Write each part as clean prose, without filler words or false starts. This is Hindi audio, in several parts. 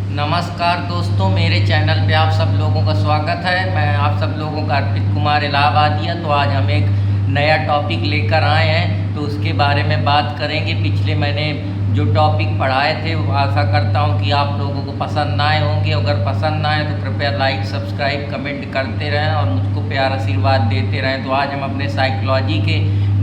नमस्कार दोस्तों, मेरे चैनल पे आप सब लोगों का स्वागत है। मैं आप सब लोगों का अर्पित कुमार इलाहाबादिया। तो आज हम एक नया टॉपिक लेकर आए हैं, तो उसके बारे में बात करेंगे। पिछले मैंने जो टॉपिक पढ़ाए थे वो आशा करता हूँ कि आप लोगों को पसंद आए होंगे। अगर पसंद आए तो कृपया लाइक, सब्सक्राइब, कमेंट करते रहें और मुझको प्यार आशीर्वाद देते रहें। तो आज हम अपने साइकोलॉजी के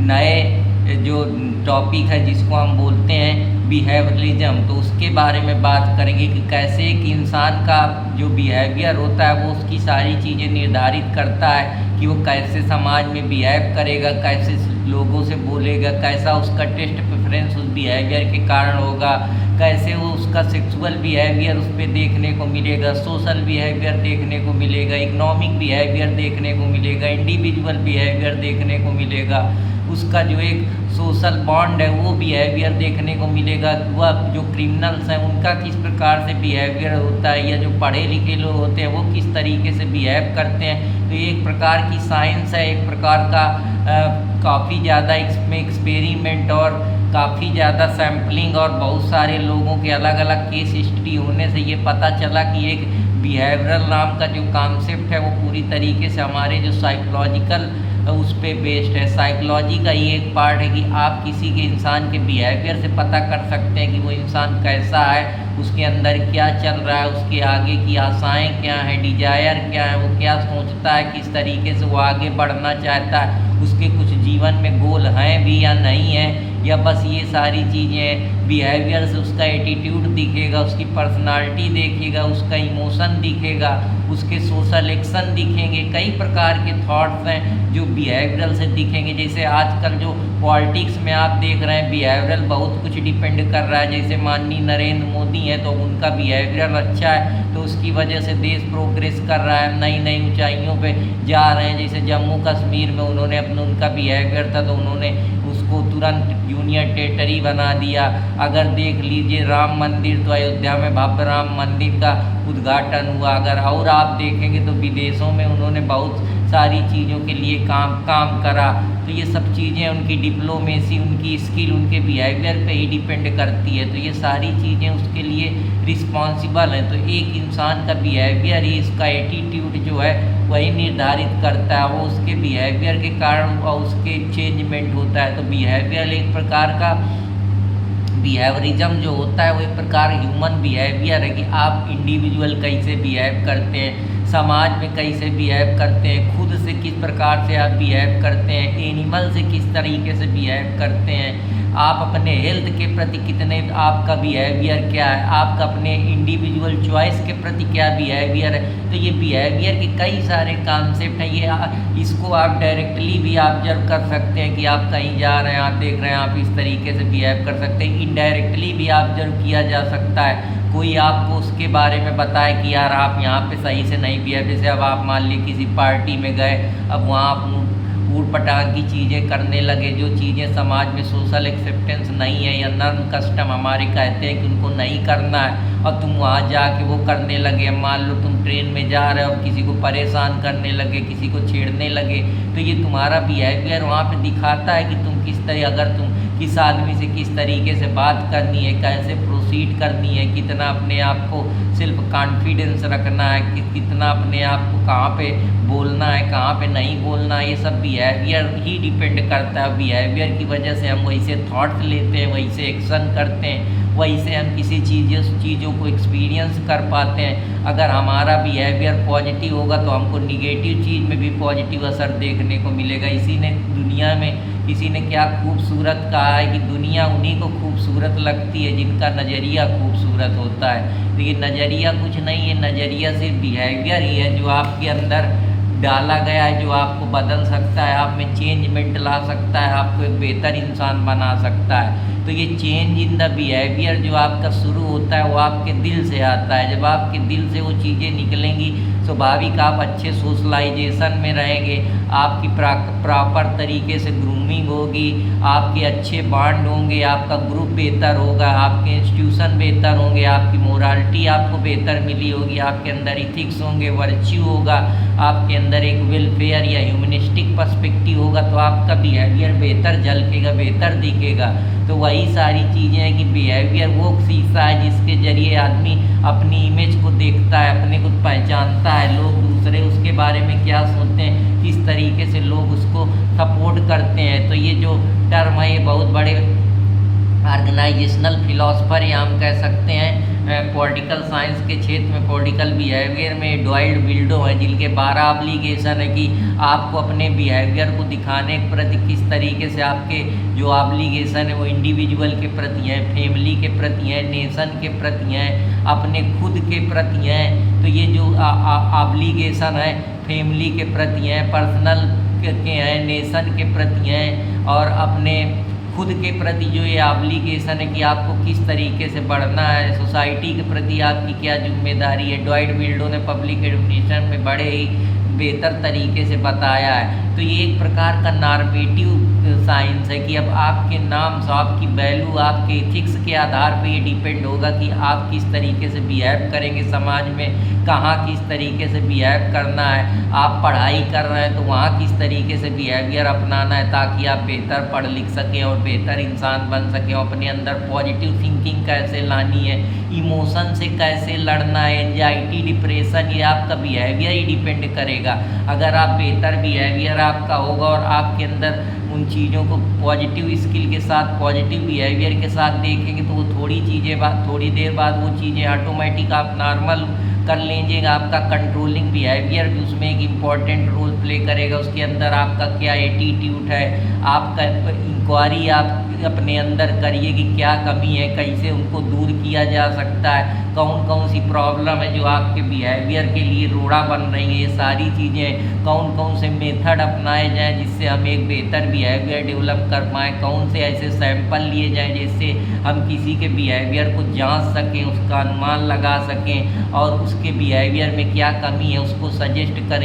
नए जो टॉपिक है जिसको हम बोलते हैं बिहेवियरलिज्म, तो उसके बारे में बात करेंगे कि कैसे एक इंसान का जो बिहेवियर होता है वो उसकी सारी चीज़ें निर्धारित करता है कि वो कैसे समाज में बिहेव करेगा, कैसे लोगों से बोलेगा, कैसा उसका टेस्ट प्रेफरेंस उस बिहेवियर के कारण होगा, कैसे वो उसका सेक्सुअल बिहेवियर उस पर देखने को मिलेगा, सोशल बिहेवियर देखने को मिलेगा, इकोनॉमिक बिहेवियर देखने को मिलेगा, इंडिविजुअल बिहेवियर देखने को मिलेगा, उसका जो एक सोशल बॉन्ड है वो बिहेवियर देखने को मिलेगा। वह जो क्रिमिनल्स हैं उनका किस प्रकार से बिहेवियर होता है, या जो पढ़े लिखे लोग होते हैं वो किस तरीके से बिहेव करते हैं। तो ये एक प्रकार की साइंस है, एक प्रकार का काफ़ी ज़्यादा इसमें एक्सपेरिमेंट और काफ़ी ज़्यादा सैम्पलिंग और बहुत सारे लोगों के अलग अलग केस हिस्ट्री होने से ये पता चला कि एक बिहेवियरल नाम का जो कॉन्सेप्ट है वो पूरी तरीके से हमारे जो साइकोलॉजिकल उस पर बेस्ड है। साइकोलॉजी का ये एक पार्ट है कि आप किसी के इंसान के बिहेवियर से पता कर सकते हैं कि वो इंसान कैसा है, उसके अंदर क्या चल रहा है, उसके आगे की आशाएं क्या हैं, डिजायर क्या है, वो क्या सोचता है, किस तरीके से वो आगे बढ़ना चाहता है, उसके कुछ जीवन में गोल हैं भी या नहीं है, या बस ये सारी चीज़ें बिहेवियर से उसका एटीट्यूड दिखेगा, उसकी पर्सनालिटी देखेगा, उसका इमोशन दिखेगा, उसके सोशल एक्शन दिखेंगे। कई प्रकार के थॉट्स हैं जो बिहेवियरल से दिखेंगे। जैसे आजकल जो पॉलिटिक्स में आप देख रहे हैं बिहेवियरल बहुत कुछ डिपेंड कर रहा है। जैसे माननीय नरेंद्र मोदी हैं तो उनका बिहेवियर अच्छा है तो उसकी वजह से देश प्रोग्रेस कर रहा है, नई नई ऊंचाइयों पे जा रहे हैं। जैसे जम्मू कश्मीर में उन्होंने उनका बिहेवियर था तो उन्होंने उसको तुरंत यूनियन टेरिटरी बना दिया। अगर देख लीजिए राम मंदिर, तो अयोध्या में भव्य राम मंदिर का उद्घाटन हुआ। अगर और आप देखेंगे तो विदेशों में उन्होंने बहुत सारी चीज़ों के लिए काम करा। तो ये सब चीज़ें उनकी डिप्लोमेसी, उनकी स्किल, उनके बिहेवियर पे ही डिपेंड करती है। तो ये सारी चीज़ें उसके लिए रिस्पॉन्सिबल हैं। तो एक इंसान का बिहेवियर ही, इसका एटीट्यूड जो है वही निर्धारित करता है। वो उसके बिहेवियर के कारण उसके चेंजमेंट होता है। तो बिहेवियर एक प्रकार का बिहेवियरिज्म जो होता है वो एक प्रकार ह्यूमन बिहेवियर है कि आप इंडिविजुअल कैसे बिहेव करते हैं, समाज में कैसे बिहेव करते हैं, खुद से किस प्रकार से आप बिहेव करते हैं, एनिमल से किस तरीके से बिहेव करते हैं, आप अपने हेल्थ के प्रति कितने, आपका बिहेवियर क्या है, आपका अपने इंडिविजुअल चॉइस के प्रति क्या बिहेवियर है। तो ये बिहेवियर के कई सारे कॉन्सेप्ट हैं। ये इसको आप डायरेक्टली भी ऑब्जर्व कर सकते हैं कि आप कहीं जा रहे हैं, आप देख रहे हैं, आप इस तरीके से बिहेव कर सकते हैं। इनडायरेक्टली भी ऑब्जर्व किया जा सकता है। कोई आपको उसके बारे में बताए कि यार आप यहाँ पे सही से नहीं बिहेव। जैसे अब आप मान लीजिए किसी पार्टी में गए, अब वहाँ आप ऊट पटांग की चीज़ें करने लगे, जो चीज़ें समाज में सोशल एक्सेप्टेंस नहीं है या नर्म कस्टम हमारे कहते हैं कि उनको नहीं करना है, और तुम वहाँ जाके वो करने लगे। मान लो तुम ट्रेन में जा रहे हो, किसी को परेशान करने लगे, किसी को छेड़ने लगे, तो ये तुम्हारा बिहेवियर वहाँ पे दिखाता है कि तुम किस तरह, अगर तुम किस आदमी से किस तरीके से बात करनी है, कैसे प्रोसीड करनी है, कितना अपने आप को सेल्फ कॉन्फिडेंस रखना है, कितना अपने आप को कहाँ पे बोलना है, कहाँ पे नहीं बोलना है, ये सब बिहेवियर ही डिपेंड करता है। बिहेवियर की वजह से हम वैसे थॉट्स लेते हैं, वैसे एक्शन करते हैं, वैसे हम किसी चीज़ों को एक्सपीरियंस कर पाते हैं। अगर हमारा बिहेवियर पॉजिटिव होगा तो हमको निगेटिव चीज़ में भी पॉजिटिव असर देखने को मिलेगा। इसी ने दुनिया में किसी ने क्या खूबसूरत कहा है कि दुनिया उन्हीं को खूबसूरत लगती है जिनका नज़रिया खूबसूरत होता है। तो ये नज़रिया कुछ नहीं है, नज़रिया सिर्फ बिहेवियर ही है जो आपके अंदर डाला गया है, जो आपको बदल सकता है, आप में चेंजमेंट ला सकता है, आपको एक बेहतर इंसान बना सकता है। तो ये चेंज इन द बिहेवियर जो आपका शुरू होता है वो आपके दिल से आता है। जब आपके दिल से वो चीज़ें निकलेंगी, स्वाभाविक आप अच्छे सोशलाइजेशन में रहेंगे, आपकी प्रॉपर तरीके से ग्रूमिंग होगी, आपके अच्छे बॉन्ड होंगे, आपका ग्रुप बेहतर होगा, आपके इंस्टीट्यूशन बेहतर होंगे, आपकी मोरालिटी आपको बेहतर मिली होगी, आपके अंदर इथिक्स होंगे, वर्च्यू होगा, आपके अंदर एक वेलफेयर या ह्यूमनिस्टिक पर्सपेक्टिव होगा, तो आपका बिहेवियर बेहतर झलकेगा, बेहतर दिखेगा। तो वही सारी चीज़ें हैं कि बिहेवियर वो शीशा है जिसके ज़रिए आदमी अपनी इमेज को देखता है, अपने को पहचानता है, लोग दूसरे उसके बारे में क्या सोचते हैं, किस तरीके से लोग उसको सपोर्ट करते हैं। तो ये जो टर्म है ये बहुत बड़े ऑर्गेनाइजेशनल फिलोसफर या हम कह सकते हैं पॉलिटिकल साइंस के क्षेत्र में, पॉलिटिकल बिहेवियर में डॉयल्ड विल्डो हैं, जिनके 12 ऑब्लिगेशन है कि आपको अपने बिहेवियर को दिखाने के प्रति किस तरीके से आपके जो ऑब्लिगेशन है वो इंडिविजुअल के प्रति हैं, फैमिली के प्रति हैं, नेशन के प्रति हैं, अपने खुद के प्रति हैं। तो ये जो ऑब्लिगेशन है फैमिली के प्रति हैं, पर्सनल के हैं, नेशन के प्रति हैं, और अपने खुद के प्रति जो ये ऑब्लिगेशन है कि आपको किस तरीके से बढ़ना है, सोसाइटी के प्रति आपकी क्या जिम्मेदारी है। डॉयल्ड विल्डो ने पब्लिक एडमिनिस्ट्रेशन में बड़े ही बेहतर तरीके से बताया है। तो ये एक प्रकार का नॉर्मेटिव साइंस है कि अब आपके नाम से आपकी वैल्यू, आपके इथिक्स के आधार पे ये डिपेंड होगा कि आप किस तरीके से बिहेव करेंगे समाज में, कहाँ किस तरीके से बिहेव करना है। आप पढ़ाई कर रहे हैं तो वहाँ किस तरीके से बिहेवियर अपनाना है ताकि आप बेहतर पढ़ लिख सकें और बेहतर इंसान बन सकें। अपने अंदर पॉजिटिव थिंकिंग कैसे लानी है, इमोशन से कैसे लड़ना है, एंजाइटी, डिप्रेशन, ये आपका बिहेवियर ही डिपेंड करेगा। अगर आप बेहतर बिहेवियर आपका होगा और आपके अंदर उन चीज़ों को पॉजिटिव स्किल के साथ, पॉजिटिव बिहेवियर के साथ देखेंगे तो वो थोड़ी देर बाद वो चीज़ें ऑटोमेटिक आप नॉर्मल कर लीजिएगा। आपका कंट्रोलिंग बिहेवियर भी उसमें एक इम्पॉर्टेंट रोल प्ले करेगा। उसके अंदर आपका क्या एटीट्यूड है, आपका इंक्वायरी आप अपने अंदर करिए कि क्या कमी है, कैसे उनको दूर किया जा सकता है, कौन कौन सी प्रॉब्लम है जो आपके बिहेवियर के लिए रोड़ा बन रही है। ये सारी चीज़ें कौन कौन से मेथड अपनाए जाएं जिससे हम एक बेहतर बिहेवियर डेवलप कर पाएँ, कौन से ऐसे सैंपल लिए जाएं जिससे हम किसी के बिहेवियर को जांच सकें, उसका अनुमान लगा सकें और उसके बिहेवियर में क्या कमी है उसको सजेस्ट करें।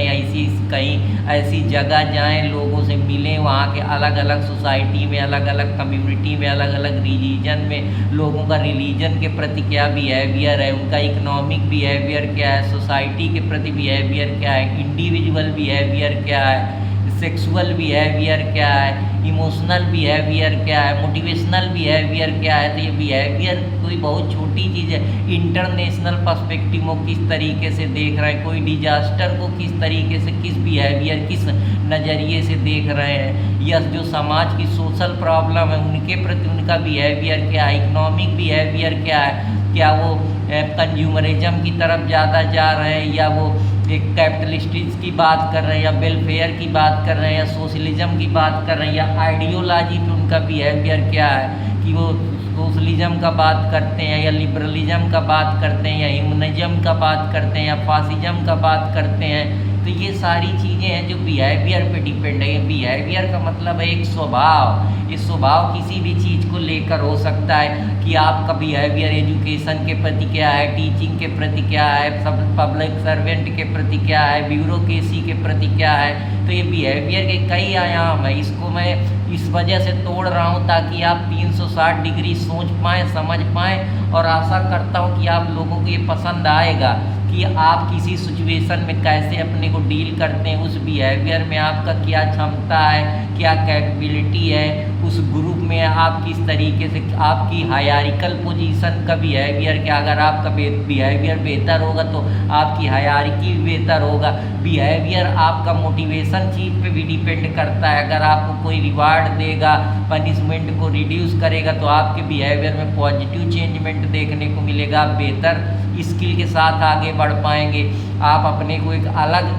कहीं ऐसी जगह जाएं, लोगों से मिलें, वहाँ के अलग अलग सोसाइटी में, अलग अलग कम्युनिटी में, अलग अलग रिलीजन में लोगों का रिलीजन के प्रति क्या बिहेवियर है, उनका इकोनॉमिक बिहेवियर क्या है, सोसाइटी के प्रति बिहेवियर क्या है, इंडिविजुअल बिहेवियर क्या है, सेक्सुअल बिहेवियर क्या है, इमोशनल बिहेवियर क्या है, मोटिवेशनल बिहेवियर क्या है। तो ये बिहेवियर कोई बहुत छोटी चीज़ है। इंटरनेशनल पर्सपेक्टिव को किस तरीके से देख रहे हैं, कोई डिजास्टर को किस तरीके से, किस बिहेवियर, किस नज़रिए से देख रहे हैं, या जो समाज की सोशल प्रॉब्लम है उनके प्रति उनका बिहेवियर क्या है, इकोनॉमिक बिहेवियर क्या है, क्या वो कंज्यूमरिज्म की तरफ ज़्यादा जा रहे हैं या वो एक कैपिटलिस्टिक्स की बात कर रहे हैं या वेलफेयर की बात कर रहे हैं या सोशलिज्म की बात कर रहे हैं, या आइडियोलॉजी पे उनका बिहेवियर क्या है कि वो सोशलिज्म का बात करते हैं या लिबरलिज्म का बात करते हैं या ह्यूमनिज्म का बात करते हैं या फासिज्म का बात करते हैं। तो ये सारी चीज़ें हैं जो बिहेवियर पे डिपेंड है। बिहेवियर का मतलब है एक स्वभाव। ये स्वभाव किसी भी चीज़ को लेकर हो सकता है कि आपका बिहेवियर एजुकेशन के प्रति क्या है, टीचिंग के प्रति क्या है, सब पब्लिक सर्वेंट के प्रति क्या है, ब्यूरोक्रेसी के प्रति क्या है। तो ये बिहेवियर के कई आयाम है। इसको मैं इस वजह से तोड़ रहा हूँ ताकि आप 360 डिग्री सोच पाएँ, समझ पाएँ, और आशा करता हूँ कि आप लोगों को ये पसंद आएगा कि आप किसी सिचुएशन में कैसे अपने को डील करते हैं, उस बिहेवियर में आपका क्या क्षमता है, क्या कैपेबिलिटी है, उस ग्रुप में आप किस तरीके से, आपकी हायरार्किकल पोजीशन का बिहेवियर क्या। अगर आपका बिहेवियर बेहतर होगा तो आपकी हायरार्की भी बेहतर होगा। बिहेवियर आपका मोटिवेशन चीज़ पे भी डिपेंड करता है। अगर आपको कोई रिवार्ड देगा, पनिशमेंट को रिड्यूस करेगा, तो आपके बिहेवियर में पॉजिटिव चेंजमेंट देखने को मिलेगा। आप बेहतर स्किल के साथ आगे बढ़ पाएंगे। आप अपने को एक अलग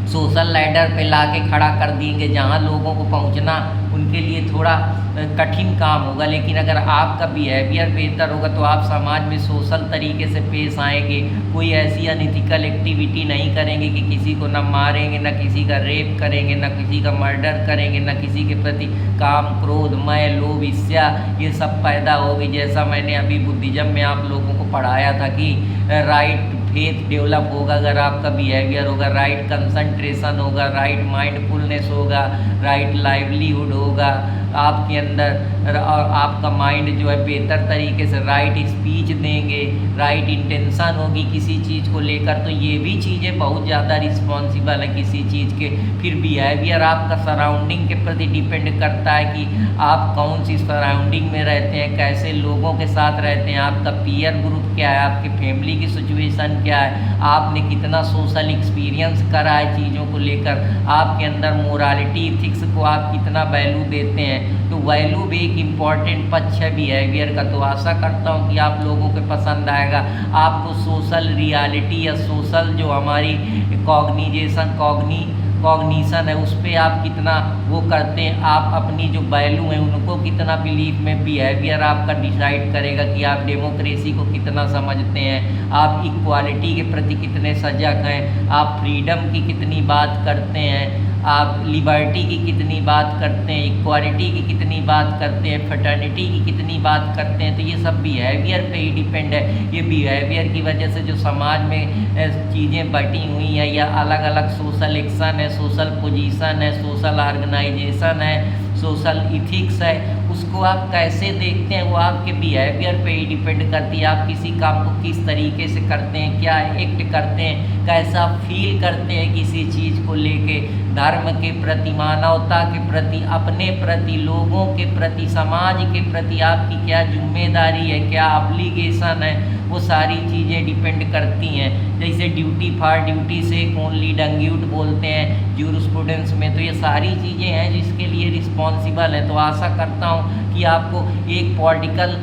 सोशल लैडर पे लाके खड़ा कर देंगे जहाँ लोगों को पहुँचना उनके लिए थोड़ा कठिन काम होगा। लेकिन अगर आपका बिहेवियर बेहतर होगा तो आप समाज में सोशल तरीके से पेश आएंगे। कोई ऐसी अनइथिकल एक्टिविटी नहीं करेंगे कि किसी को न मारेंगे, न किसी का रेप करेंगे, न किसी का मर्डर करेंगे, न किसी के प्रति काम, क्रोध, मय, लोभ, ईर्ष्या ये सब पैदा होगी। जैसा मैंने अभी बुद्धिज़्म में आप लोगों को पढ़ाया था कि राइट फेथ डेवलप होगा अगर आपका बिहेवियर होगा, राइट कंसंट्रेशन होगा, राइट माइंडफुलनेस होगा, राइट लाइवलीहुड होगा आपके अंदर, और आपका माइंड जो है बेहतर तरीके से राइट स्पीच देंगे, राइट इंटेंशन होगी किसी चीज़ को लेकर। तो ये भी चीज़ें बहुत ज़्यादा रिस्पॉन्सिबल है किसी चीज़ के। फिर बिहेवियर आपका सराउंडिंग के प्रति डिपेंड करता है कि आप कौन सी सराउंडिंग में रहते हैं, कैसे लोगों के साथ रहते हैं, आपका पीयर ग्रुप क्या है, आपकी फैमिली की सिचुएशन क्या है, आपने कितना सोशल एक्सपीरियंस करा है चीज़ों को लेकर, आपके अंदर मोरालिटी इथिक्स को आप कितना वैल्यू देते हैं। तो वैल्यू भी एक इम्पॉर्टेंट पक्ष है बिहेवियर का। तो आशा करता हूँ कि आप लोगों को पसंद आएगा। आपको सोशल रियलिटी या सोशल जो हमारी कॉग्निशन है उस पर आप कितना वो करते हैं, आप अपनी जो वैल्यू है उनको कितना बिलीफ में, बिहेवियर आपका डिसाइड करेगा कि आप डेमोक्रेसी को कितना समझते हैं, आप इक्वालिटी के प्रति कितने सजग हैं, आप फ्रीडम की कितनी बात करते हैं, आप लिबर्टी की कितनी बात करते हैं, इक्वालिटी की कितनी बात करते हैं, फ्रेटर्निटी की कितनी बात करते हैं। तो ये सब बिहेवियर पे ही डिपेंड है। ये बिहेवियर की वजह से जो समाज में चीज़ें बटी हुई हैं या अलग अलग सोशल एक्शन है, सोशल पोजीशन है, सोशल ऑर्गेनाइजेशन है, सोशल इथिक्स है, उसको आप कैसे देखते हैं वो आपके बिहेवियर पे ही डिपेंड करती है। आप किसी काम को किस तरीके से करते हैं, क्या एक्ट करते हैं, कैसा फील करते हैं किसी चीज़ को लेके, धर्म के प्रति, मानवता के प्रति, अपने प्रति, लोगों के प्रति, समाज के प्रति आपकी क्या जिम्मेदारी है, क्या ऑब्लिगेशन है, वो सारी चीज़ें डिपेंड करती हैं। जैसे ड्यूटी फॉर ड्यूटी से ओनली डंग्यूट बोलते हैं जूरिस्प्रूडेंस में। तो ये सारी चीज़ें हैं जिसके लिए रिस्पॉन्सिबल है। तो आशा करता हूँ कि आपको एक पॉलिटिकल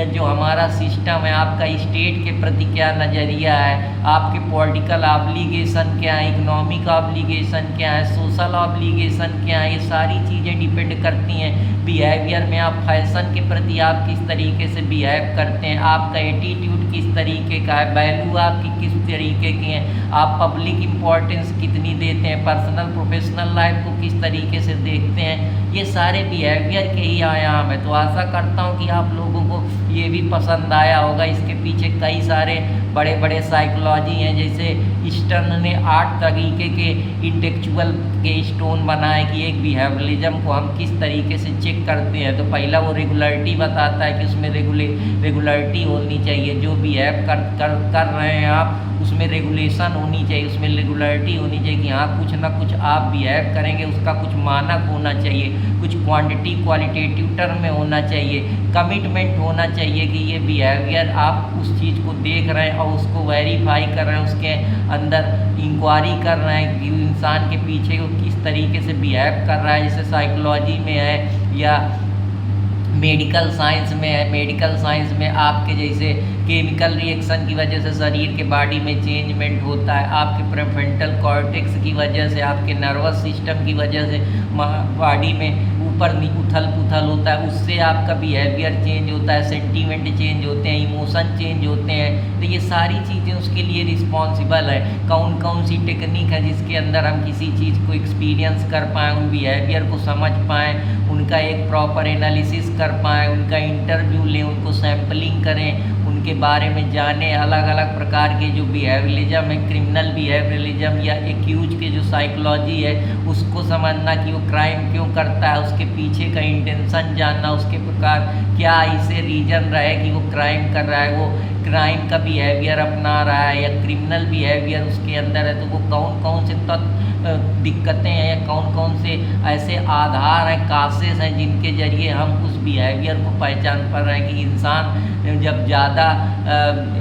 जो हमारा सिस्टम है, आपका स्टेट के प्रति क्या नज़रिया है, आपके पॉलिटिकल ऑब्लिगेशन क्या है, इकोनॉमिक ऑब्लिगेशन क्या है, सोशल ऑब्लिगेशन क्या है, ये सारी चीज़ें डिपेंड करती हैं बिहेवियर में। आप फैशन के प्रति आप किस तरीके से बिहेव करते हैं, आपका एटीट्यूड किस तरीके का है, वैल्यू आपकी किस तरीके की है, आप पब्लिक इम्पोर्टेंस कितनी देते हैं, पर्सनल प्रोफेशनल लाइफ को किस तरीके से देखते हैं, ये सारे बिहेवियर के ही आयाम है। तो आशा करता हूँ कि आप लोगों को ये भी पसंद आया होगा। इसके पीछे कई सारे बड़े बड़े साइकोलॉजी हैं। जैसे ईस्टर्न ने 8 तरीके के इंटेलेक्चुअल के स्टोन बनाए कि एक बिहेवियरलिज्म को हम किस तरीके से चेक करते हैं। तो पहला वो रेगुलरिटी बताता है कि उसमें रेगुलरिटी होनी चाहिए, जो बिहेव कर रहे हैं आप उसमें रेगुलेशन होनी चाहिए, उसमें रेगुलरिटी होनी चाहिए कि हाँ कुछ ना कुछ आप बिहेव करेंगे, उसका कुछ मानक होना चाहिए, कुछ क्वांटिटी क्वालिटेटिव टर्म में होना चाहिए, कमिटमेंट होना चाहिए कि ये बिहेवियर आप उस चीज़ को देख रहे हैं और उसको वेरीफाई कर रहे हैं, उसके अंदर इंक्वायरी कर रहे हैं कि इंसान के पीछे वो किस तरीके से बिहेव कर रहा है। जैसे साइकोलॉजी में है या मेडिकल साइंस में है। मेडिकल साइंस में आपके जैसे केमिकल रिएक्शन की वजह से शरीर के बॉडी में चेंजमेंट होता है, आपके प्रीफ्रंटल कॉर्टेक्स की वजह से, आपके नर्वस सिस्टम की वजह से बॉडी में ऊपर उथल पुथल होता है, उससे आपका बिहेवियर चेंज होता है, सेंटीमेंट चेंज होते हैं, इमोशन चेंज होते हैं। तो ये सारी चीज़ें उसके लिए रिस्पॉन्सिबल है। कौन कौन सी टेक्निक है जिसके अंदर हम किसी चीज़ को एक्सपीरियंस कर पाएँ, उन बिहेवियर को समझ पाएँ, उनका एक प्रॉपर एनालिसिस कर पाएँ, उनका इंटरव्यू लें, उनको सैम्पलिंग करें, उनके बारे में जाने। अलग अलग प्रकार के जो बिहेवियरलिज्म है, क्रिमिनल बिहेवियरलिज्म या एक्यूज के जो साइकोलॉजी है उसको समझना कि वो क्राइम क्यों करता है, उसके पीछे का इंटेंशन जानना, उसके प्रकार क्या इसे रीजन रहे कि वो क्राइम कर रहा है, वो क्राइम का बिहेवियर अपना रहा है या क्रिमिनल बिहेवियर उसके अंदर है, तो वो कौन कौन से दिक्कतें हैं या कौन कौन से ऐसे आधार हैं, कासेस हैं जिनके ज़रिए हम उस बिहेवियर को पहचान पा रहे हैं कि इंसान जब ज़्यादा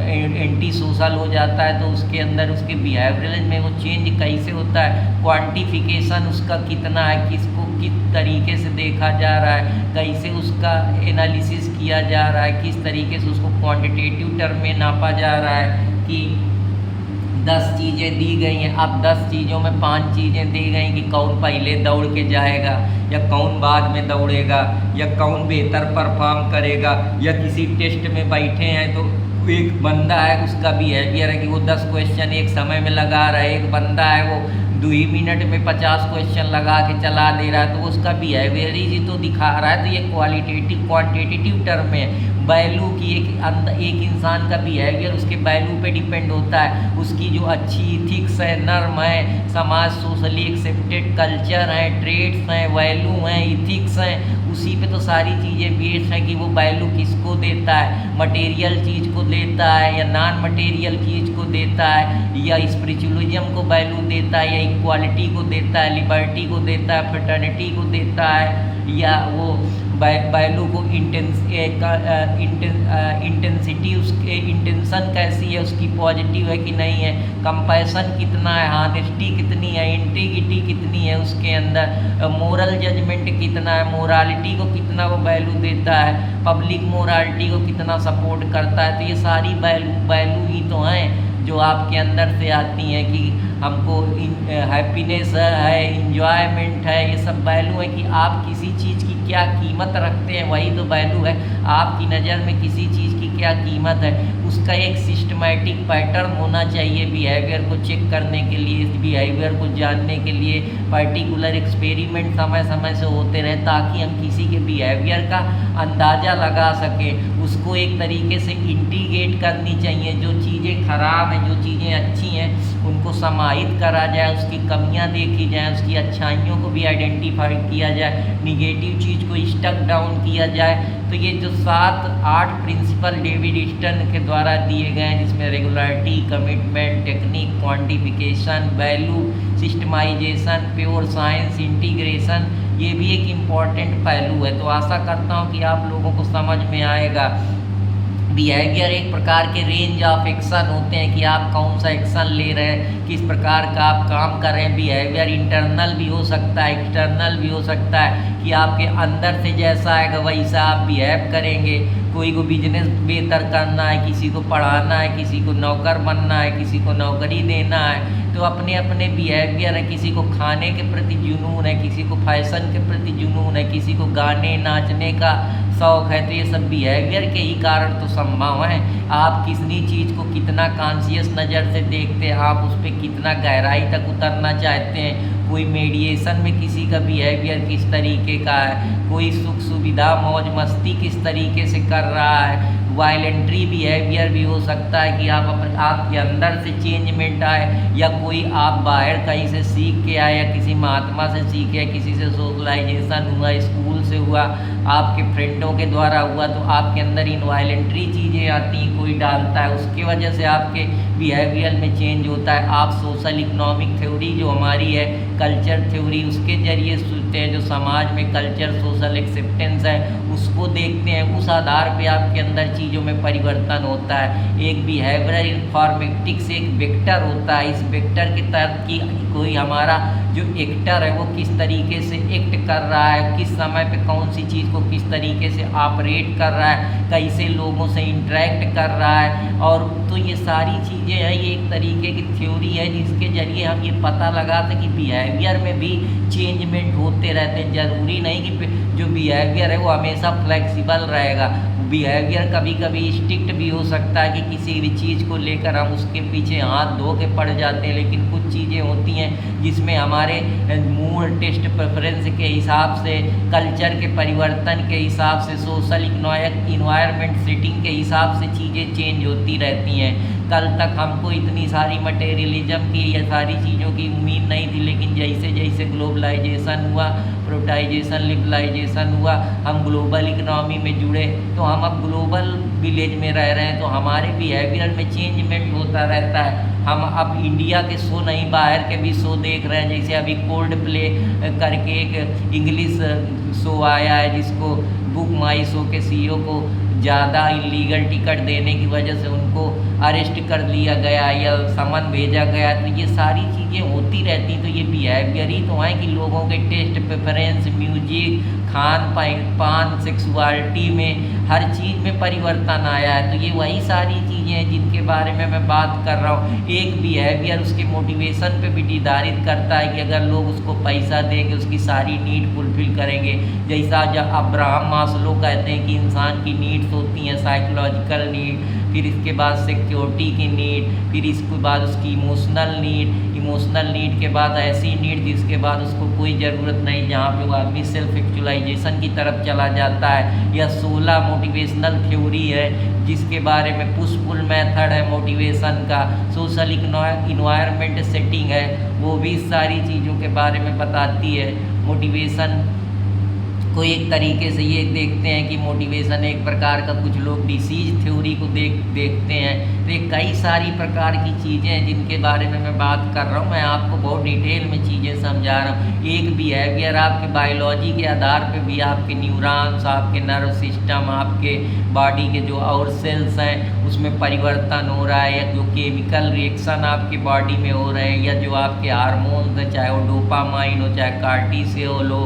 एंटी सोशल हो जाता है तो उसके अंदर उसके बिहेवियर में वो चेंज कैसे होता है, क्वांटिफिकेशन उसका कितना है, किसको किस तरीके से देखा जा रहा है, कैसे उसका एनालिसिस किया जा रहा है, किस तरीके से उसको क्वांटिटेटिव टर्म में नापा जा रहा है कि 10 चीज़ें दी गई हैं, अब 10 चीज़ों में 5 चीज़ें दी गई कि कौन पहले दौड़ के जाएगा या कौन बाद में दौड़ेगा या कौन बेहतर परफॉर्म करेगा, या किसी टेस्ट में बैठे हैं तो एक बंदा है उसका बिहेवियर है कि वो 10 क्वेश्चन एक समय में लगा रहा है, एक बंदा है वो 2 ही मिनट में 50 क्वेश्चन लगा के चला दे रहा है, तो उसका बिहेवियर ही तो दिखा रहा है। तो ये क्वालिटेटिव क्वांटिटेटिव टर्म में वैल्यू की एक इंसान का बिहेवियर उसके वैल्यू पे डिपेंड होता है। उसकी जो अच्छी इथिक्स है, नर्म है, समाज सोशली एक्सेप्टेड कल्चर है, ट्रेड्स हैं, वैल्यू हैं, इथिक्स हैं, उसी पे तो सारी चीज़ें बेस्ड हैं कि वो वैल्यू किसको देता है, मटेरियल चीज़ को देता है या नॉन मटेरियल चीज़ को देता है, या स्पिरिचुअलिज्म को वैल्यू देता है, या इक्वालिटी को देता है, लिबर्टी को देता है, फ्रेटर्निटी को देता है, या वो वैल्यू को इंटेंसिटी उसके इंटेंशन कैसी है उसकी, पॉजिटिव है कि नहीं है, कंपैशन कितना है, हानेस्टी कितनी है, इंटीग्रिटी कितनी है उसके अंदर, मोरल जजमेंट कितना है, मोरालिटी को कितना वो वैल्यू देता है, पब्लिक मोरालिटी को कितना सपोर्ट करता है। तो ये सारी वैल्यू ही तो हैं जो आपके अंदर से आती हैं कि हमको हैप्पीनेस है, इंजॉयमेंट है, ये सब वैल्यू है कि आप किसी चीज़ की क्या कीमत रखते हैं, वही तो वैल्यू है। आपकी नज़र में किसी चीज़ की क्या कीमत है, उसका एक सिस्टमैटिक पैटर्न होना चाहिए बिहेवियर को चेक करने के लिए, इस बिहेवियर को जानने के लिए पर्टिकुलर एक्सपेरिमेंट समय समय से होते रहे ताकि हम किसी के बिहेवियर का अंदाज़ा लगा सकें। उसको एक तरीके से इंटीग्रेट करनी चाहिए, जो चीज़ें ख़राब हैं, जो चीज़ें अच्छी हैं उनको समाहित करा जाए, उसकी कमियां देखी जाए, उसकी अच्छाइयों को भी आइडेंटिफाई किया जाए, निगेटिव चीज़ को स्टक डाउन किया जाए। तो ये जो 7-8 प्रिंसिपल डेविड ईस्टन के द्वारा दिए गए हैं, जिसमें regularity, commitment, technique, quantification, value, systematisation, pure science, integration, ये भी एक इम्पॉर्टेंट पहलू है। तो आशा करता हूँ कि आप लोगों को समझ में आएगा। बिहेवियर एक प्रकार के रेंज ऑफ एक्शन होते हैं कि आप कौन सा एक्शन ले रहे हैं, किस प्रकार का आप काम कर रहे हैं। बिहेवियर इंटरनल भी हो सकता है, एक्सटर्नल भी हो सकता है कि आपके अंदर से जैसा आएगा वैसा आप बिहेव करेंगे। कोई को बिजनेस बेहतर करना है, किसी को पढ़ाना है, किसी को नौकर बनना है, किसी को नौकरी देना है, तो अपने अपने बिहेवियर है। किसी को खाने के प्रति जुनून है, किसी को फैशन के प्रति जुनून है, किसी को गाने नाचने का शौक़ है। तो ये सब बिहेवियर के ही कारण तो संभव है। आप किसी चीज़ को कितना कॉन्शियस नज़र से देखते हैं, आप उस पर कितना गहराई तक उतरना चाहते हैं। कोई मीडिएशन में किसी का बिहेवियर किस तरीके का है, कोई सुख सुविधा मौज मस्ती किस तरीके से कर रहा है। वायलेंट्री बिहेवियर भी हो सकता है कि आपके अंदर से चेंजमेंट आए, या कोई आप बाहर कहीं से सीख के आए, या किसी महात्मा से सीखे, किसी से सोशलाइजेशन हुआ, स्कूल से हुआ, आपके फ्रेंडों के द्वारा हुआ, तो आपके अंदर इन वायलेंट्री चीज़ें आती हैं, कोई डालता है, उसकी वजह से आपके बिहेवियर में चेंज होता है। आप सोशल इकोनॉमिक थ्योरी जो हमारी है, कल्चर थ्योरी, उसके ज़रिए सुनते हैं, जो समाज में कल्चर सोशल एक्सेप्टेंस है उसको देखते हैं। उस आधार पे आपके अंदर चीज़ों में परिवर्तन होता है। एक बिहेवियरल इन्फॉर्मेटिक्स एक वेक्टर होता है। इस वेक्टर के तहत कि कोई हमारा जो एक्टर है वो किस तरीके से एक्ट कर रहा है, किस समय पे कौन सी चीज़ को किस तरीके से ऑपरेट कर रहा है, कैसे लोगों से इंटरेक्ट कर रहा है। और तो ये सारी चीज़ें हैं, ये एक तरीके की थ्योरी है जिसके ज़रिए हम ये पता लगाते हैं कि बिहेवियर में भी चेंजमेंट होते रहते हैं। ज़रूरी नहीं कि जो बिहेवियर है वो हमेशा फ्लेक्सिबल रहेगा। बिहेवियर कभी कभी स्ट्रिक्ट भी हो सकता है कि किसी भी चीज़ को लेकर हम उसके पीछे हाथ धो के पड़ जाते हैं। लेकिन कुछ चीज़ें होती हैं जिसमें हमारे मूड, टेस्ट, प्रेफरेंस के हिसाब से, कल्चर के परिवर्तन के हिसाब से, सोशल इन्वायरमेंट सेटिंग के हिसाब से चीज़ें चेंज होती रहती हैं। कल तक हमको इतनी सारी मटेरियलिज्म की या सारी चीज़ों की उम्मीद नहीं थी, लेकिन जैसे जैसे ग्लोबलाइजेशन हुआ, प्रोटाइजेशन, लिबरलाइजेशन हुआ, हम ग्लोबल इकनॉमी में जुड़े, तो हम अब ग्लोबल विलेज में रह रहे हैं, तो हमारे बिहेवियर में चेंजमेंट होता रहता है। हम अब इंडिया के शो नहीं, बाहर के भी शो देख रहे हैं। जैसे अभी कोल्ड प्ले करके एक इंग्लिश शो आया है, जिसको बुक माई शो के CEO को ज़्यादा इलीगल टिकट देने की वजह से उनको अरेस्ट कर लिया गया या समन भेजा गया। तो ये सारी चीज़ें होती रहती, तो ये बिहेवियर ही तो है कि लोगों के टेस्ट, प्रेफरेंस, म्यूजिक, खान पान, सेक्सुअलिटी में हर चीज़ में परिवर्तन आया है। तो ये वही सारी चीज़ें हैं जिनके बारे में मैं बात कर रहा हूँ। एक बिहेवियर उसके मोटिवेशन पे भी निर्धारित करता है कि अगर लोग उसको पैसा देंगे, उसकी सारी नीड फुलफिल करेंगे। जैसा जब अब्राहम मास्लो कहते हैं कि इंसान की नीड्स होती हैं, साइकोलॉजिकल नीड, फिर इसके बाद सिक्योरिटी की नीड, फिर इसके बाद उसकी इमोशनल नीड के बाद ऐसी नीड जिसके बाद उसको कोई ज़रूरत नहीं, जहाँ पे वो आदमी सेल्फ एक्चुअलाइजेशन की तरफ चला जाता है। या 16 मोटिवेशनल थ्योरी है जिसके बारे में पुशपुल मेथड है मोटिवेशन का, सोशल इन्वायरमेंट सेटिंग है, वो भी सारी चीज़ों के बारे में बताती है। मोटिवेशन को एक तरीके से ये देखते हैं कि मोटिवेशन एक प्रकार का, कुछ लोग डिसीज थ्योरी को देखते हैं। तो ये कई सारी प्रकार की चीज़ें हैं जिनके बारे में मैं बात कर रहा हूँ। मैं आपको बहुत डिटेल में चीज़ें समझा रहा हूँ। एक बिहेवियर आपके बायोलॉजी के आधार पे भी, आपके न्यूरॉन्स, आपके नर्व सिस्टम, आपके बॉडी के जो और सेल्स हैं उसमें परिवर्तन हो रहा है, या जो केमिकल रिएक्शन आपके बॉडी में हो रहे हैं, या जो आपके हार्मोन्स हैं, चाहे वो डोपामाइन हो, चाहे कार्टिसोल हो,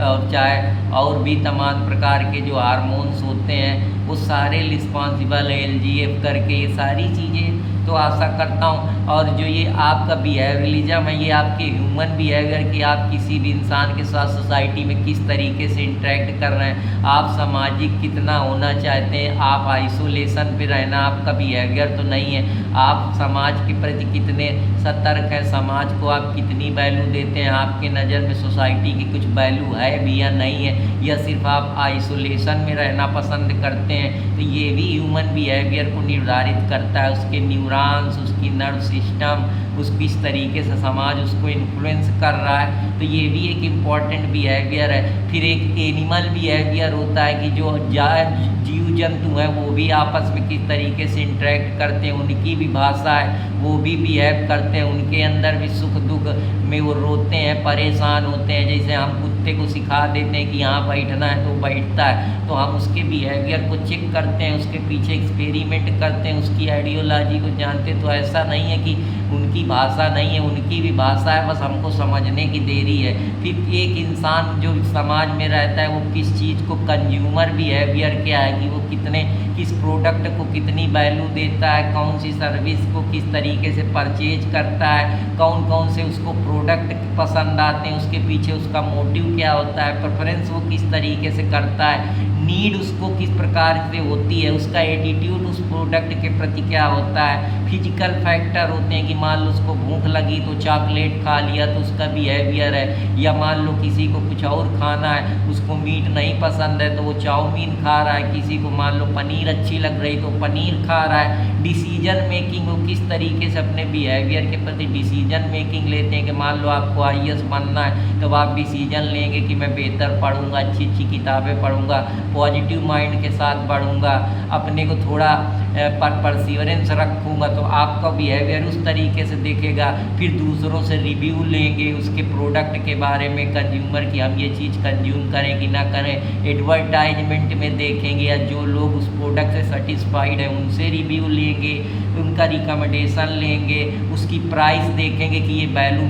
और चाहे और भी तमाम प्रकार के जो हार्मोन्स होते हैं, वो सारे रिस्पॉन्सिबल है LGF करके, ये सारी चीज़ें। तो आशा करता हूँ, और जो ये आपका बिहेवियरलिज्म है, ये आपके ह्यूमन बिहेवियर कि आप किसी भी इंसान के साथ सोसाइटी में किस तरीके से इंटरेक्ट कर रहे हैं, आप सामाजिक कितना होना चाहते हैं, आप आइसोलेशन पे रहना आपका बिहेवियर तो नहीं है, आप समाज के प्रति कितने सतर्क हैं, समाज को आप कितनी वैल्यू देते हैं, आपके नज़र में सोसाइटी की कुछ वैल्यू है भी या नहीं है, या सिर्फ आप आइसोलेशन में रहना पसंद करते हैं। तो ये भी ह्यूमन बिहेवियर को निर्धारित करता है, उसके न्यूरॉन्स, उसकी नर्व सिस्टम, उस किस तरीके से समाज उसको इन्फ्लुएंस कर रहा है। तो ये भी एक इम्पॉर्टेंट बिहेवियर है। फिर एक एनिमल बिहेवियर होता है कि जो जीव जंतु हैं वो भी आपस में किस तरीके से इंटरेक्ट करते हैं, उनकी भी भाषा है, वो भी बिहेव करते हैं, उनके अंदर भी सुख दुख में वो रोते हैं, परेशान होते हैं। जैसे हम कुत्ते को सिखा देते हैं कि यहाँ बैठना है तो बैठता है, तो हम उसके बिहेवियर को चेक करते हैं, उसके पीछे एक्सपेरिमेंट करते हैं, उसकी आइडियोलॉजी को जानते हैं। तो ऐसा नहीं है कि उनकी भाषा नहीं है, उनकी भी भाषा है, बस हमको समझने की देरी है। फिर एक इंसान जो समाज में रहता है वो किस चीज़ को, कंज्यूमर बिहेवियर क्या है कि वो किस प्रोडक्ट को कितनी वैल्यू देता है, कौन सी सर्विस को किस तरीके से परचेज करता है, कौन से उसको प्रोडक्ट पसंद आते हैं, उसके पीछे उसका मोटिव क्या होता है, प्रेफरेंस वो किस तरीके से करता है, नीड उसको किस प्रकार से होती है, उसका एटीट्यूड उस प्रोडक्ट के प्रति क्या होता है। फिजिकल फैक्टर होते हैं कि मान लो उसको भूख लगी तो चॉकलेट खा लिया तो उसका बिहेवियर है, या मान लो किसी को कुछ और खाना है, उसको मीट नहीं पसंद है तो वो चाउमीन खा रहा है, किसी को मान लो पनीर अच्छी लग रही तो पनीर खा रहा है। डिसीजन मेकिंग, वो किस तरीके से अपने बिहेवियर के प्रति डिसीजन मेकिंग लेते हैं कि मान लो आपको IAS बनना है तो आप डिसीजन लेंगे कि मैं बेहतर पढ़ूंगा, अच्छी अच्छी किताबें पढ़ूंगा, पॉजिटिव माइंड के साथ बढ़ूंगा, अपने को थोड़ा परसिवरेंस रखूँगा, तो आपका बिहेवियर उस तरीके से देखेगा। फिर दूसरों से रिव्यू लेंगे उसके प्रोडक्ट के बारे में, कंज्यूमर की हम ये चीज़ कंज्यूम करें कि ना करें, एडवर्टाइजमेंट में देखेंगे, या जो लोग उस प्रोडक्ट से सेटिस्फाइड है उनसे रिव्यू लेंगे, उनका रिकमेंडेशन लेंगे, उसकी प्राइस देखेंगे कि ये वैल्यू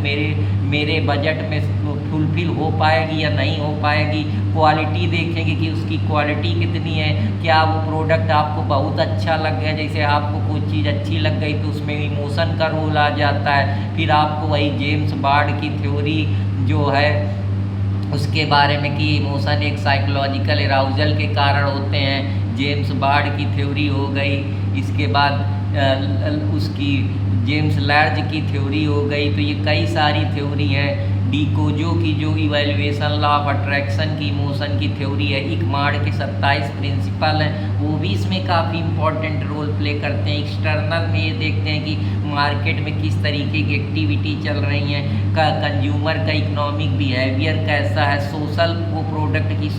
मेरे बजट में फुलफिल हो पाएगी या नहीं हो पाएगी। क्वालिटी देखेंगे कि उसकी क्वालिटी कितनी है, क्या वो प्रोडक्ट आपको बहुत अच्छा लग गया, जैसे आपको कोई चीज़ अच्छी लग गई तो उसमें इमोशन का रोल आ जाता है। फिर आपको वही जेम्स बार्ड की थ्योरी जो है उसके बारे में कि इमोशन एक साइकोलॉजिकल अराउजल के कारण होते हैं, जेम्स बार्ड की थ्योरी हो गई। इसके बाद उसकी जेम्स लैर्ज की थ्योरी हो गई। तो ये कई सारी थ्योरी हैं। डिकोजो की जो इवैल्यूएशन लॉ ऑफ अट्रैक्शन की इमोशन की थ्योरी है, इकमार्ड के 27 प्रिंसिपल हैं, वो भी इसमें काफ़ी इंपॉर्टेंट रोल प्ले करते हैं। एक्सटर्नल में ये देखते हैं कि मार्केट में किस तरीके की एक्टिविटी चल रही हैं, कंज्यूमर का इकोनॉमिक बिहेवियर कैसा है, सोशल वो प्रोडक्ट की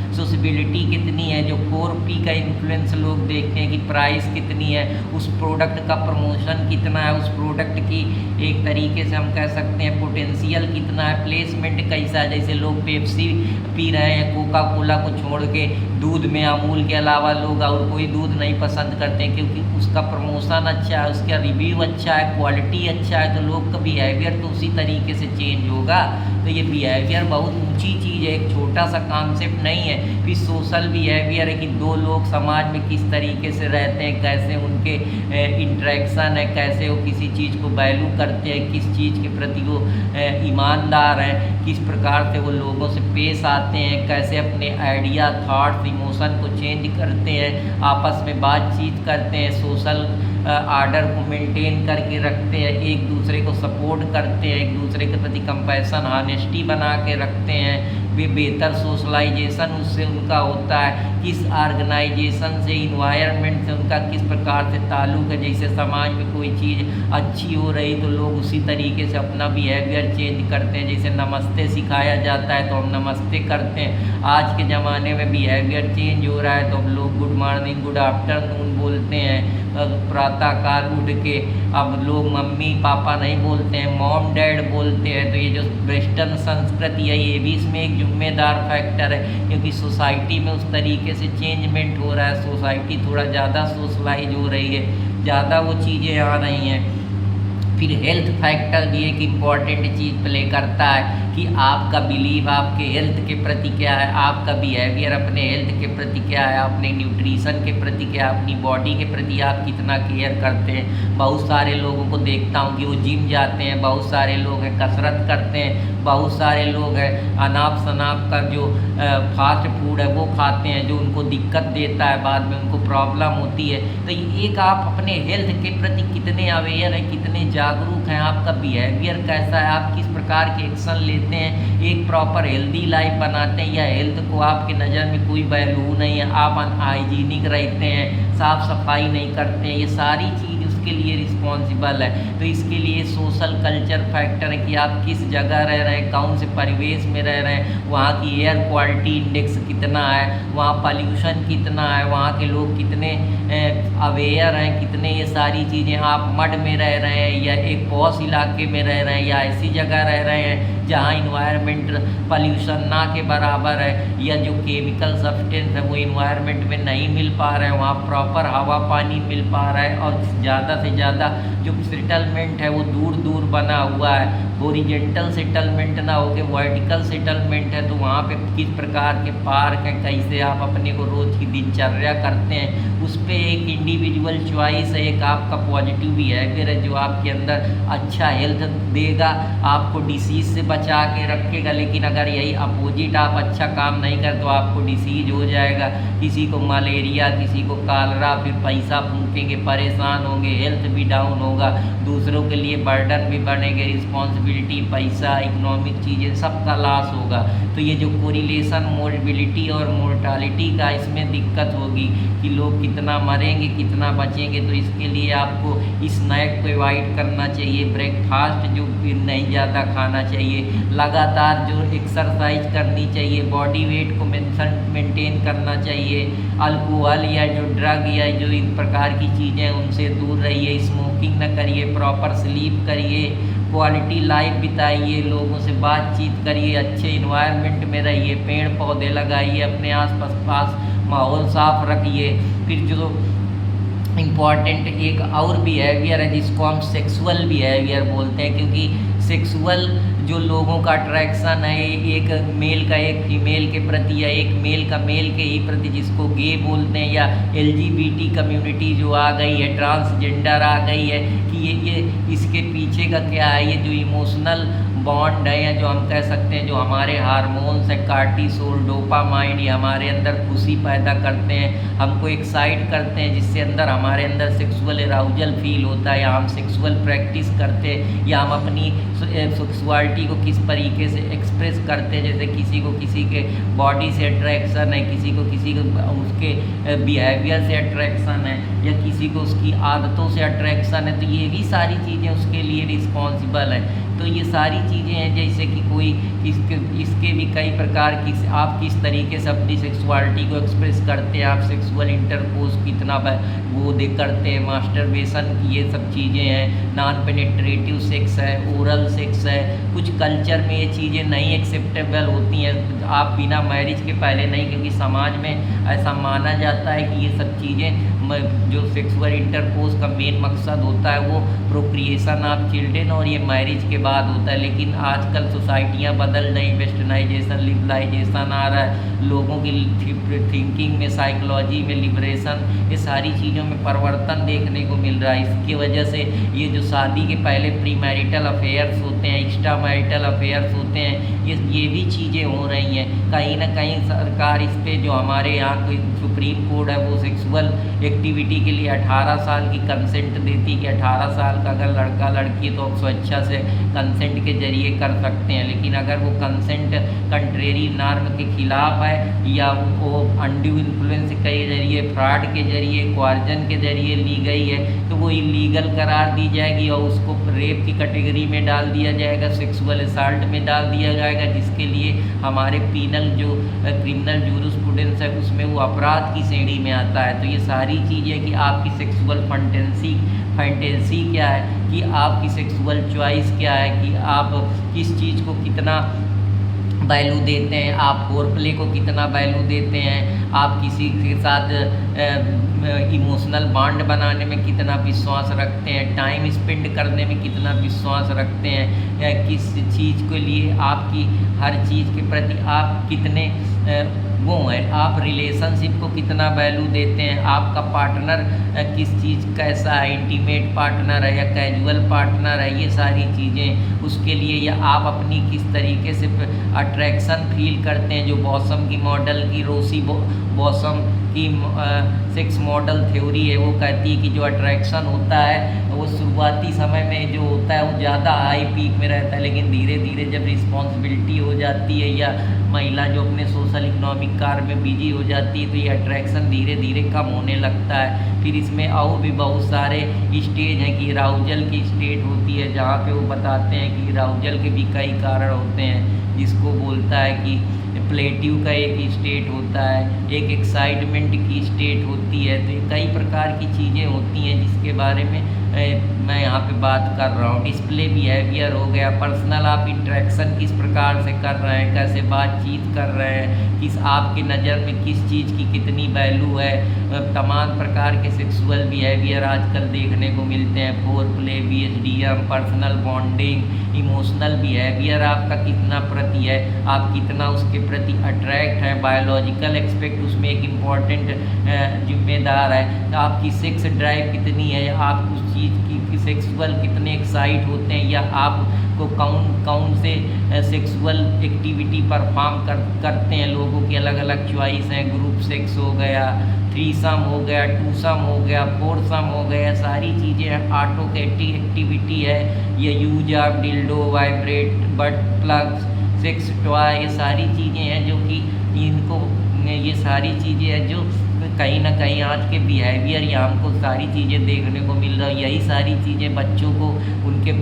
सोसाइबिलिटी कितनी है, जो 4P का इन्फ्लुएंस लोग देखते हैं कि प्राइस कितनी है, उस प्रोडक्ट का प्रमोशन कितना है, उस प्रोडक्ट की एक तरीके से हम कह सकते हैं पोटेंशियल कितना है, प्लेसमेंट कैसा है। जैसे लोग पेप्सी पी रहे हैं, कोका कोला को छोड़ के दूध में अमूल के अलावा लोग और कोई दूध नहीं पसंद करते हैं, क्योंकि उसका प्रमोशन अच्छा है, उसका रिव्यू अच्छा है, क्वालिटी अच्छा है, तो लोग का बिहेवियर तो उसी तरीके से चेंज होगा। तो ये बिहेवियर बहुत ऊंची चीज़ है, एक छोटा सा कॉन्सेप्ट नहीं है। फिर सोशल बिहेवियर है कि दो लोग समाज में किस तरीके से रहते हैं, कैसे उनके इंटरेक्शन है, कैसे वो किसी चीज़ को वैल्यू करते हैं, किस चीज़ के प्रति वो ईमानदार हैं, किस प्रकार से वो लोगों से पेश आते हैं, कैसे अपने आइडिया, थॉट्स, इमोशन को चेंज करते हैं, आपस में बातचीत करते हैं, सोशल आर्डर को मेंटेन करके रखते हैं, एक दूसरे को सपोर्ट करते हैं, एक दूसरे के प्रति कंपैशन ऑनेस्टी बना के रखते हैं। वे बेहतर सोशलाइजेशन उससे उनका होता है, किस ऑर्गेनाइजेशन से, इन्वायरमेंट से उनका किस प्रकार से ताल्लुक़ है। जैसे समाज में कोई चीज़ अच्छी हो रही तो लोग उसी तरीके से अपना बिहेवियर चेंज करते हैं। जैसे नमस्ते सिखाया जाता है तो हम नमस्ते करते हैं। आज के ज़माने में बिहेवियर चेंज हो रहा है तो अब लोग गुड मॉर्निंग, गुड आफ्टरनून बोलते हैं। प्रातःकाल उठ के अब लोग मम्मी पापा नहीं बोलते हैं, मॉम डैड बोलते हैं। तो ये जो वेस्टर्न संस्कृति है ये भी इसमें एक जिम्मेदार फैक्टर है, क्योंकि सोसाइटी में उस तरीके से चेंजमेंट हो रहा है। सोसाइटी थोड़ा ज़्यादा सोशलाइज हो रही है, ज़्यादा वो चीज़ें आ रही हैं। फिर हेल्थ फैक्टर भी एक इम्पॉर्टेंट चीज़ प्ले करता है कि आपका बिलीव आपके हेल्थ के प्रति क्या है, आपका बिहेवियर अपने हेल्थ के प्रति क्या है, अपने न्यूट्रिशन के प्रति क्या है, अपनी बॉडी के प्रति आप कितना केयर करते हैं। बहुत सारे लोगों को देखता हूँ कि वो जिम जाते हैं, बहुत सारे लोग हैं कसरत करते हैं, बहुत सारे लोग हैं अनाप शनाप का जो फास्ट फूड है वो खाते हैं, जो उनको दिक्कत देता है, बाद में उनको प्रॉब्लम होती है। तो एक आप अपने हेल्थ के प्रति कितने अवेयर हैं, कितने जागरूक हैं, आपका बिहेवियर कैसा है, आप किस प्रकार के एक्शन लेते हैं, एक प्रॉपर हेल्दी लाइफ बनाते हैं, या हेल्थ को आपकी नज़र में कोई वैल्यू नहीं है, आप अनहाइजीनिक रहते हैं, साफ़ सफाई नहीं करते हैं, ये सारी चीज़ उसके लिए रिस्पॉन्सिबल है। तो इसके लिए सोशल कल्चर फैक्टर है कि आप किस जगह रह रहे हैं, कौन से परिवेश में रह रहे हैं, वहाँ की एयर क्वालिटी इंडेक्स कितना है, वहाँ पॉल्यूशन कितना है, वहाँ के लोग कितने अवेयर हैं, कितने ये सारी चीज़ें। आप मड में रह रहे हैं या एक पॉश इलाके में रह रहे हैं या ऐसी जगह रह रहे हैं जहाँ इन्वायरमेंट पॉल्यूशन ना के बराबर है, या जो केमिकल सब्सटेंस है वो इन्वायरमेंट में नहीं मिल पा रहे हैं, वहाँ प्रॉपर हवा पानी मिल पा रहा है, और ज़्यादा से ज़्यादा जो सेटलमेंट है वो दूर दूर बना हुआ है, हॉरिजॉन्टल सेटलमेंट ना होके वर्टिकल सेटलमेंट है। तो वहाँ पे किस प्रकार के पार्क हैं, कैसे आप अपने को रोज़ की दिनचर्या करते हैं, उस पर एक इंडिविजुअल चॉइस है, एक आपका पॉजिटिव बिहेवियर है जो आपके अंदर अच्छा हेल्थ देगा, आपको डिसीज़ से बचा के रखेगा। लेकिन अगर यही अपोजिट आप अच्छा काम नहीं कर तो आपको डिसीज हो जाएगा, किसी को मलेरिया, किसी को कालरा, फिर पैसा फूकेंगे, परेशान होंगे, हेल्थ भी डाउन होगा, दूसरों के लिए बर्डन भी बनेंगे, रिस्पॉन्सिबिलिटी, पैसा, इकोनॉमिक चीज़ें सबका लॉस होगा। तो ये जो कोरिलेशन मोर्बिलिटी और मोर्टालिटी का इसमें दिक्कत होगी कि लोग कितना मरेंगे कितना बचेंगे। तो इसके लिए आपको स्नैक को अवॉइड करना चाहिए, ब्रेकफास्ट जो नहीं ज़्यादा खाना चाहिए, लगातार जो एक्सरसाइज करनी चाहिए, बॉडी वेट को मेंटेन करना चाहिए, अल्कोहल या जो ड्रग या जो इन प्रकार की चीज़ें उनसे दूर रहिए, स्मोकिंग न करिए, प्रॉपर स्लीप करिए, क्वालिटी लाइफ बिताइए, लोगों से बातचीत करिए, अच्छे इन्वायरमेंट में रहिए, पेड़ पौधे लगाइए, अपने पास माहौल साफ रखिए। फिर जो इम्पॉर्टेंट एक और बिहेवियर है जिसको हम सेक्सुअल बिहेवियर बोलते हैं, क्योंकि सेक्सुअल जो लोगों का अट्रैक्शन है एक मेल का एक फीमेल के प्रति या एक मेल का मेल के ही प्रति, जिसको गे बोलते हैं, या LGBT कम्युनिटी जो आ गई है, ट्रांसजेंडर आ गई है, कि ये इसके पीछे का क्या है, ये जो इमोशनल बॉन्ड है, या जो हम कह सकते हैं जो हमारे हार्मोन्स है, कार्टिसोल, डोपामाइन, ये हमारे अंदर खुशी पैदा करते हैं, हमको एक्साइट करते हैं, जिससे अंदर हमारे अंदर सेक्सुअल अराउजल फील होता है, या हम सेक्सुअल प्रैक्टिस करते हैं, या हम अपनी सेक्सुअलिटी को किस तरीके से एक्सप्रेस करते हैं। जैसे किसी को किसी के बॉडी से अट्रैक्शन है, किसी को उसके बिहेवियर से अट्रैक्शन है, या किसी को उसकी आदतों से अट्रैक्शन है, तो ये भी सारी चीज़ें उसके लिए रिस्पॉन्सिबल है। तो ये सारी चीज़ें हैं, जैसे कि कोई इसके भी कई प्रकार की आप किस तरीके से अपनी सेक्सुअलिटी को एक्सप्रेस करते हैं, आप सेक्सुअल इंटरकोर्स कितना वो करते हैं, मास्टरबेशन की ये सब चीज़ें हैं, नॉन पेनिट्रेटिव सेक्स है, ओरल सेक्स है। कुछ कल्चर में ये चीज़ें नहीं एक्सेप्टेबल होती हैं, आप बिना मैरिज के पहले नहीं, क्योंकि समाज में ऐसा माना जाता है कि ये सब चीज़ें जो सेक्सुअल इंटरकोर्स का मेन मकसद होता है वो प्रोक्रिएशन ऑफ चिल्ड्रेन और ये मैरिज के बाद होता है। लेकिन आजकल सोसाइटियाँ बदल रही, वेस्टर्नाइजेशन, लिबरलाइजेशन आ रहा है, लोगों की थिंकिंग में, साइकोलॉजी में लिबरेशन, ये सारी चीज़ों में परिवर्तन देखने को मिल रहा है। इसकी वजह से ये जो शादी के पहले प्री मैरिटल अफेयर्स होते हैं, एक्स्ट्रा मैरिटल अफेयर्स होते हैं, ये भी चीज़ें हो रही हैं। कहीं ना कहीं सरकार इस पे, जो हमारे यहाँ कोई सुप्रीम कोर्ट है, वो सेक्सुअल एक्टिविटी के लिए 18 साल की कंसेंट देती कि 18 साल का अगर लड़का लड़की है तो स्वेच्छा से कंसेंट के जरिए कर सकते हैं। लेकिन अगर वो कंसेंट कंट्रेरी नॉर्म के खिलाफ है या वो अनड्यू इन्फ्लुएंस के जरिए, फ्रॉड के जरिए, क्वार्जन के जरिए ली गई है, तो वो इलीगल करार दी जाएगी और उसको रेप की कैटेगरी में डाल दिया जाएगा, सेक्सुअल असॉल्ट में डाल दिया जाएगा, जिसके लिए हमारे पीनल जो क्रिमिनल जूरिस्प्रूडेंस है उसमें वो अपराध की श्रेणी में आता है। तो ये सारी चीज़ें कि आपकी सेक्सुअल फैंटेसी क्या है, कि आपकी सेक्सुअल चॉइस क्या है, कि आप किस चीज़ को कितना वैल्यू देते हैं, आप फोर प्ले को कितना वैल्यू देते हैं, आप किसी के साथ इमोशनल बॉन्ड बनाने में कितना विश्वास रखते हैं, टाइम स्पेंड करने में कितना विश्वास रखते हैं, किस चीज़ के लिए आपकी हर चीज़ के प्रति आप कितने वो हैं, आप रिलेशनशिप को कितना वैल्यू देते हैं, आपका पार्टनर किस चीज़ कैसा है, इंटीमेट पार्टनर है या कैजुअल पार्टनर है, ये सारी चीज़ें उसके लिए, या आप अपनी किस तरीके से अट्रैक्शन फील करते हैं। जो बॉसम की मॉडल की रोसी बॉसम की सेक्स मॉडल थ्योरी है, वो कहती है कि जो अट्रैक्शन होता है वो शुरुआती समय में जो होता है वो ज़्यादा हाई पीक में रहता है, लेकिन धीरे धीरे जब रिस्पॉन्सिबिलिटी हो जाती है या महिला जो अपने सोशल इकोनॉमिक कार्य में बिजी हो जाती है तो ये अट्रैक्शन धीरे धीरे कम होने लगता है। फिर इसमें और भी बहुत सारे स्टेज हैं कि राउजल की स्टेट होती है, जहाँ पे वो बताते हैं कि राउजल के भी कई कारण होते हैं, जिसको बोलता है कि प्लेटिव का एक स्टेट होता है, एक एक्साइटमेंट की स्टेट होती है। तो कई प्रकार की चीज़ें होती हैं जिसके बारे में मैं यहाँ पे बात कर रहा हूँ। डिस्प्ले बिहेवियर हो गया, पर्सनल आप इंटरेक्शन किस प्रकार से कर रहे हैं, कैसे बातचीत कर रहे हैं, किस आपकी नज़र में किस चीज़ की कितनी वैल्यू है। तमाम प्रकार के सेक्सुअल बिहेवियर आजकल देखने को मिलते हैं, four play, BSDM, personal bonding, emotional behaviour आपका कितना प्रति है, आप कितना उसके प्रति अट्रैक्ट हैं, बायोलॉजिकल एक्सपेक्ट उसमें एक इम्पॉर्टेंट जिम्मेदार है। तो आपकी सेक्स ड्राइव कितनी है, आप उस चीज़ की सेक्सुअल कितने एक्साइट होते हैं, या आपको कौन से सेक्सुअल एक्टिविटी परफॉर्म करते हैं। लोगों की अलग अलग चॉइस हैं, ग्रुप सेक्स हो गया, थ्रीसम हो गया, टूसम हो गया, फोरसम हो गया, सारी चीज़ें ऑटो एक्टिविटी है, ये use of dildo, vibrate, but plugs, sex toy, ये सारी चीज़ें हैं जो कि इनको, ये सारी चीज़ें हैं जो कहीं ना कहीं आज के बिहेवियर या हमको सारी चीज़ें देखने को मिल रही है। यही सारी चीज़ें बच्चों को उनके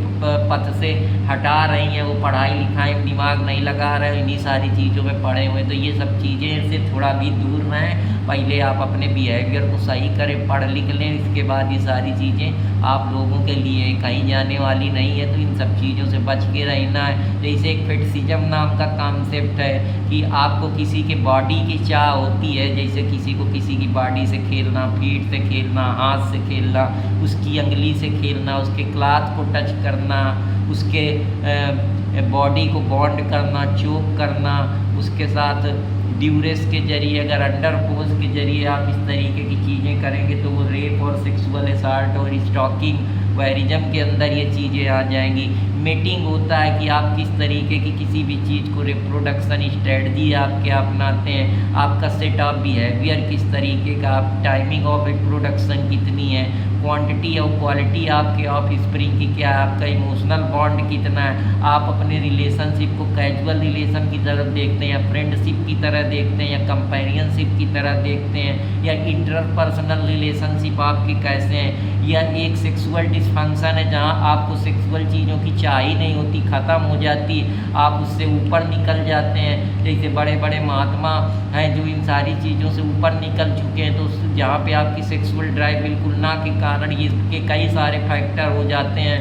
पथ से हटा रही हैं, वो पढ़ाई लिखाई में दिमाग नहीं लगा रहे हैं, इन्हीं सारी चीज़ों में पड़े हुए। तो ये सब चीज़ें से थोड़ा भी दूर रहें, पहले आप अपने बिहेवियर को सही करें, पढ़ लिख लें, इसके बाद ये सारी चीज़ें आप लोगों के लिए कहीं जाने वाली नहीं है। तो इन सब चीज़ों से बच के रहना है। जैसे एक फेटिशिज्म नाम का कॉन्सेप्ट है कि आपको किसी के बॉडी की चाह होती है, जैसे किसी को किसी की बॉडी से खेलना, फीट से खेलना, हाथ से खेलना, उसकी अंगली से खेलना, उसके क्लॉथ को टच करना, उसके बॉडी को बॉन्ड करना, चोक करना, उसके साथ ड्यूरेस के जरिए, अगर अंडर पोज के जरिए आप इस तरीके की चीज़ें करेंगे तो वो रेप और सेक्सुअल असॉल्ट और स्टॉकिंग, वैरिज्म के अंदर ये चीज़ें आ जाएंगी। मीटिंग होता है कि आप किस तरीके की किसी भी चीज़ को, रिप्रोडक्शन स्ट्रेटजी आप क्या अपनाते हैं, आपका सेट ऑफ बिहेवियर किस तरीके का, आप टाइमिंग ऑफ रिप्रोडक्शन कितनी है, क्वांटिटी और क्वालिटी आपके ऑफ स्प्रिंग की क्या है, आपका इमोशनल बॉन्ड कितना है, आप अपने रिलेशनशिप को कैजुअल रिलेशन की तरफ देखते हैं या फ्रेंडशिप की तरह देखते हैं या कंपेनियनशिप की तरह देखते हैं, या इंटरपर्सनल रिलेशनशिप आपके कैसे हैं, या एक सेक्सुअल डिस्फंक्शन है जहां आपको सेक्सुअल चीज़ों की चाह ही नहीं होती, ख़त्म हो जाती, आप उससे ऊपर निकल जाते हैं। जैसे बड़े बड़े महात्मा हैं जो इन सारी चीज़ों से ऊपर निकल चुके हैं, तो जहाँ पे आपकी सेक्सुअल ड्राइव बिल्कुल ना के कारण ये के कई सारे फैक्टर हो जाते हैं।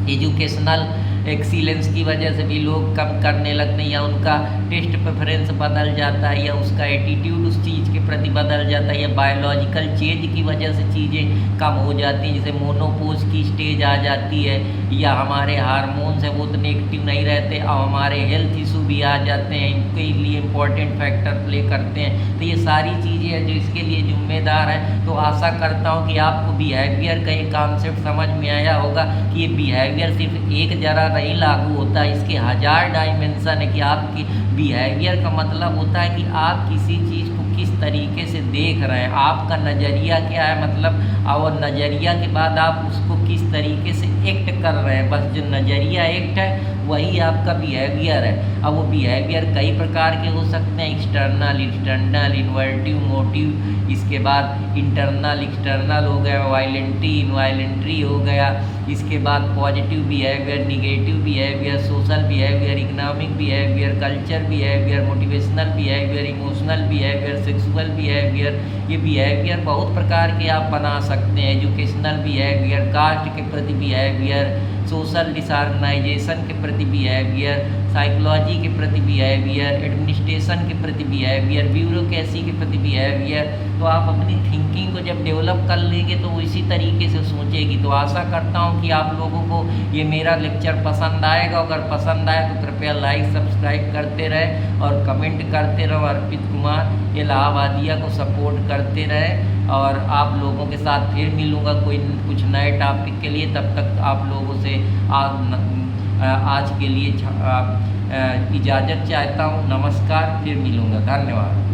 एजुकेशनल एक्सीलेंस की वजह से भी लोग कम करने लगते हैं, या उनका टेस्ट प्रेफरेंस बदल जाता है, या उसका एटीट्यूड उस चीज़ के प्रति बदल जाता है, या बायोलॉजिकल चेंज की वजह से चीज़ें कम हो जाती हैं, जैसे मोनोपोज की स्टेज आ जाती है, या हमारे हार्मोन्स हैं वो उतने एक्टिव नहीं रहते और हमारे हेल्थ इशू भी आ जाते हैं, इनके लिए इम्पोर्टेंट फैक्टर प्ले करते हैं। तो ये सारी चीज़ें हैं जो इसके लिए जिम्मेदार हैं। तो आशा करता हूँ कि आपको बिहेवियर का एक कॉन्सेप्ट समझ में आया होगा कि ये बिहेवियर सिर्फ एक जगह नहीं लागू होता, इसके 1000 डायमेंशन है। कि आपकी बिहेवियर का मतलब होता है कि आप किसी चीज़ को किस तरीके से देख रहे हैं, आपका नज़रिया क्या है, मतलब और नज़रिया के बाद आप उसको किस तरीके से एक्ट कर रहे हैं। बस जो नज़रिया एक्ट है वही आपका बिहेवियर है। अब वो बिहेवियर कई प्रकार के हो सकते हैं, एक्सटर्नल, इंटरनल, इन्वर्टिव, मोटिव, इसके बाद इंटरनल, एक्सटर्नल हो गया, वायलेंट्री, इनवायलेंट्री हो गया, इसके बाद positive behaviour, negative behaviour, social behaviour, economic behaviour, culture behaviour, motivational behaviour, emotional behaviour, sexual behaviour. ये बिहेवियर बहुत प्रकार के आप बना सकते हैं। एजुकेशनल बिहेवियर, कास्ट के प्रति बिहेवियर, सोशल डिसऑर्गेनाइजेशन के प्रति बिहेवियर, साइकोलॉजी के प्रति बिहेवियर, एडमिनिस्ट्रेशन के प्रति बिहेवियर, ब्यूरोक्रेसी के प्रति बिहेवियर। तो आप अपनी थिंकिंग को जब डेवलप कर लेंगे तो वो इसी तरीके से सोचेगी। तो आशा करता हूँ कि आप लोगों को ये मेरा लेक्चर पसंद आएगा। अगर पसंद आए तो कृपया लाइक सब्सक्राइब करते रहें और कमेंट करते रहो। अर्पित कुमार इलाहाबादिया को सपोर्ट करते रहें और आप लोगों के साथ फिर मिलूँगा कोई कुछ नए टॉपिक के लिए। तब तक आप लोगों से आज के लिए इजाज़त चाहता हूँ। नमस्कार, फिर मिलूँगा। धन्यवाद।